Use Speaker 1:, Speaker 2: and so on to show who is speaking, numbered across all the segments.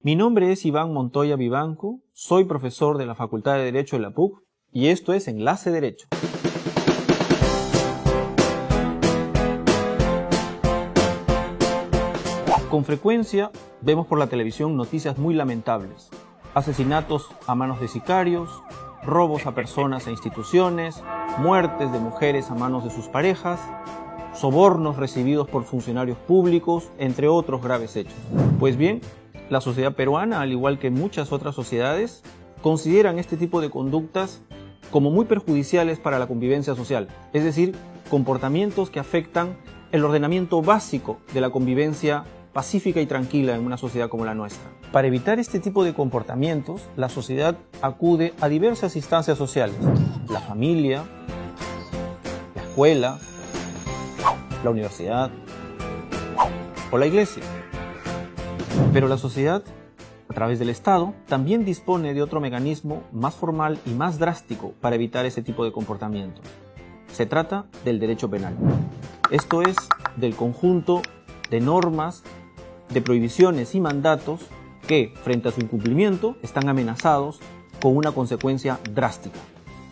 Speaker 1: Mi nombre es Iván Montoya Vivanco, soy profesor de la Facultad de Derecho de la PUC y esto es Enlace Derecho. Con frecuencia vemos por la televisión noticias muy lamentables: asesinatos a manos de sicarios, robos a personas e instituciones, muertes de mujeres a manos de sus parejas, sobornos recibidos por funcionarios públicos, entre otros graves hechos. Pues bien, la sociedad peruana, al igual que muchas otras sociedades, consideran este tipo de conductas como muy perjudiciales para la convivencia social, es decir, comportamientos que afectan el ordenamiento básico de la convivencia pacífica y tranquila en una sociedad como la nuestra. Para evitar este tipo de comportamientos, la sociedad acude a diversas instancias sociales: la familia, la escuela, la universidad o la iglesia. Pero la sociedad, a través del Estado, también dispone de otro mecanismo más formal y más drástico para evitar ese tipo de comportamientos. Se trata del derecho penal. Esto es, del conjunto de normas, de prohibiciones y mandatos que, frente a su incumplimiento, están amenazados con una consecuencia drástica.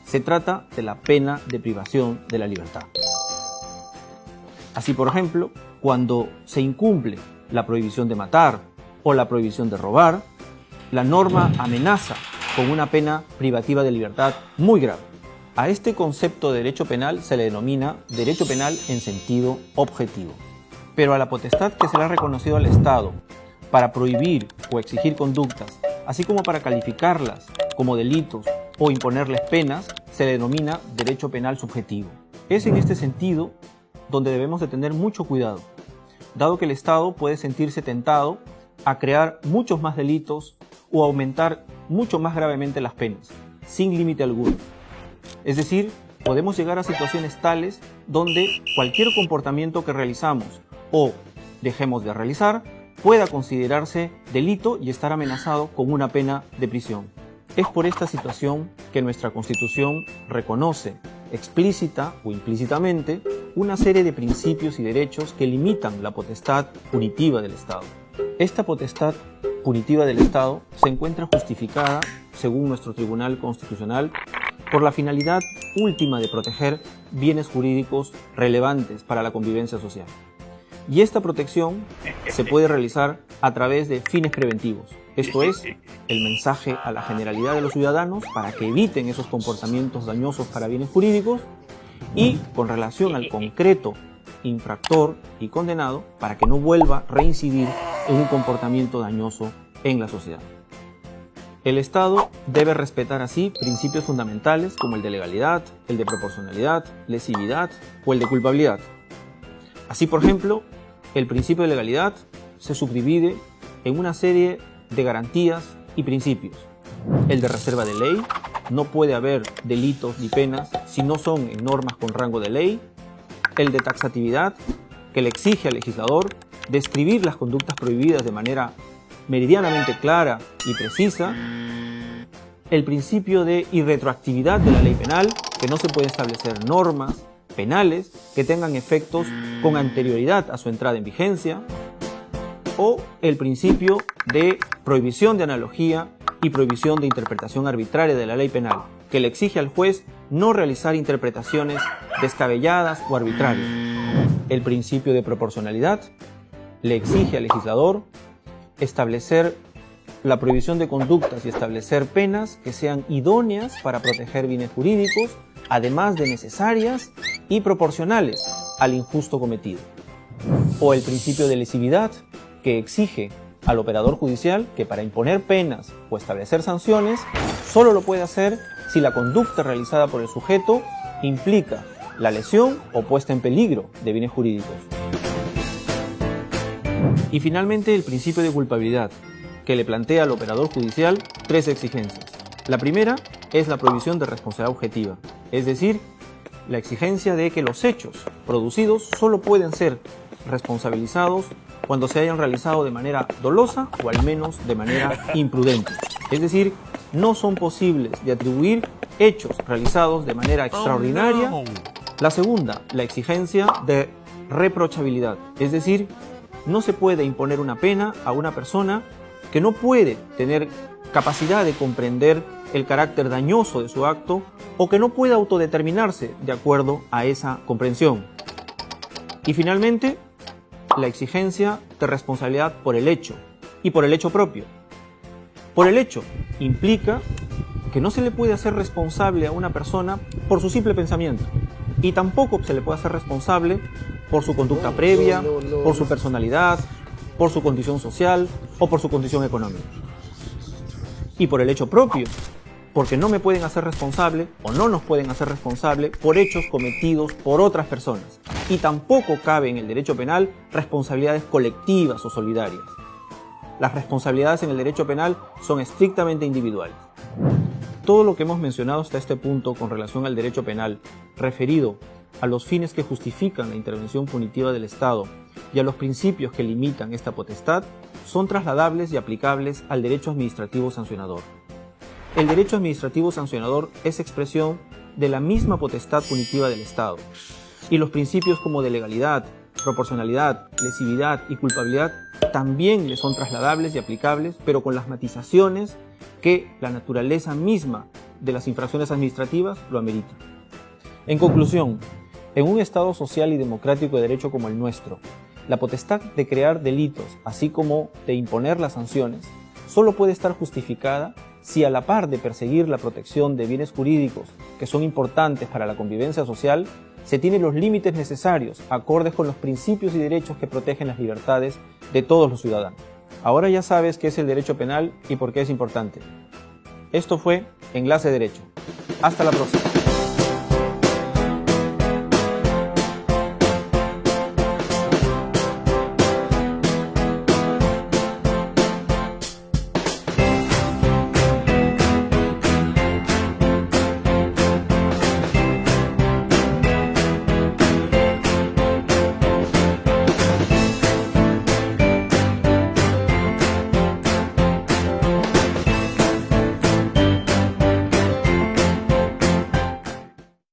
Speaker 1: Se trata de la pena de privación de la libertad. Así, por ejemplo, cuando se incumple la prohibición de matar o la prohibición de robar, la norma amenaza con una pena privativa de libertad muy grave. A este concepto de derecho penal se le denomina derecho penal en sentido objetivo. Pero a la potestad que se le ha reconocido al Estado para prohibir o exigir conductas, así como para calificarlas como delitos o imponerles penas, se le denomina derecho penal subjetivo. Es en este sentido donde debemos de tener mucho cuidado, dado que el Estado puede sentirse tentado a crear muchos más delitos o aumentar mucho más gravemente las penas, sin límite alguno. Es decir, podemos llegar a situaciones tales donde cualquier comportamiento que realizamos o dejemos de realizar pueda considerarse delito y estar amenazado con una pena de prisión. Es por esta situación que nuestra Constitución reconoce explícita o implícitamente una serie de principios y derechos que limitan la potestad punitiva del Estado. Esta potestad punitiva del Estado se encuentra justificada, según nuestro Tribunal Constitucional, por la finalidad última de proteger bienes jurídicos relevantes para la convivencia social. Y esta protección se puede realizar a través de fines preventivos, esto es, el mensaje a la generalidad de los ciudadanos para que eviten esos comportamientos dañosos para bienes jurídicos, y con relación al concreto infractor y condenado para que no vuelva a reincidir en un comportamiento dañoso en la sociedad. El Estado debe respetar así principios fundamentales como el de legalidad, el de proporcionalidad, lesividad o el de culpabilidad. Así, por ejemplo, el principio de legalidad se subdivide en una serie de garantías y principios. El de reserva de ley: no puede haber delitos ni penas si no son en normas con rango de ley. El de taxatividad, que le exige al legislador describir las conductas prohibidas de manera meridianamente clara y precisa. El principio de irretroactividad de la ley penal, que no se pueden establecer normas penales que tengan efectos con anterioridad a su entrada en vigencia. O el principio de prohibición de analogía y prohibición de interpretación arbitraria de la ley penal, que le exige al juez no realizar interpretaciones descabelladas o arbitrarias. El principio de proporcionalidad le exige al legislador establecer la prohibición de conductas y establecer penas que sean idóneas para proteger bienes jurídicos, además de necesarias y proporcionales al injusto cometido. O el principio de lesividad, que exige al operador judicial que para imponer penas o establecer sanciones solo lo puede hacer si la conducta realizada por el sujeto implica la lesión o puesta en peligro de bienes jurídicos. Y finalmente el principio de culpabilidad, que le plantea al operador judicial tres exigencias. La primera es la prohibición de responsabilidad objetiva, es decir, la exigencia de que los hechos producidos solo pueden ser responsabilizados cuando se hayan realizado de manera dolosa o al menos de manera imprudente. Es decir, no son posibles de atribuir hechos realizados de manera extraordinaria. La segunda, la exigencia de reprochabilidad, es decir, no se puede imponer una pena a una persona que no puede tener capacidad de comprender el carácter dañoso de su acto o que no puede autodeterminarse de acuerdo a esa comprensión. Y finalmente, la exigencia de responsabilidad por el hecho y por el hecho propio. Por el hecho implica que no se le puede hacer responsable a una persona por su simple pensamiento y tampoco se le puede hacer responsable por su conducta previa, por su personalidad, por su condición social o por su condición económica. Y por el hecho propio, porque no me pueden hacer responsable o no nos pueden hacer responsable por hechos cometidos por otras personas. Y tampoco cabe en el derecho penal responsabilidades colectivas o solidarias. Las responsabilidades en el derecho penal son estrictamente individuales. Todo lo que hemos mencionado hasta este punto con relación al derecho penal, referido a los fines que justifican la intervención punitiva del Estado y a los principios que limitan esta potestad, son trasladables y aplicables al derecho administrativo sancionador. El derecho administrativo sancionador es expresión de la misma potestad punitiva del Estado, y los principios como de legalidad, proporcionalidad, lesividad y culpabilidad también le son trasladables y aplicables, pero con las matizaciones que la naturaleza misma de las infracciones administrativas lo amerita. En conclusión, en un Estado social y democrático de derecho como el nuestro, la potestad de crear delitos, así como de imponer las sanciones, solo puede estar justificada si a la par de perseguir la protección de bienes jurídicos que son importantes para la convivencia social, se tienen los límites necesarios acordes con los principios y derechos que protegen las libertades de todos los ciudadanos. Ahora ya sabes qué es el derecho penal y por qué es importante. Esto fue Enlace Derecho. Hasta la próxima.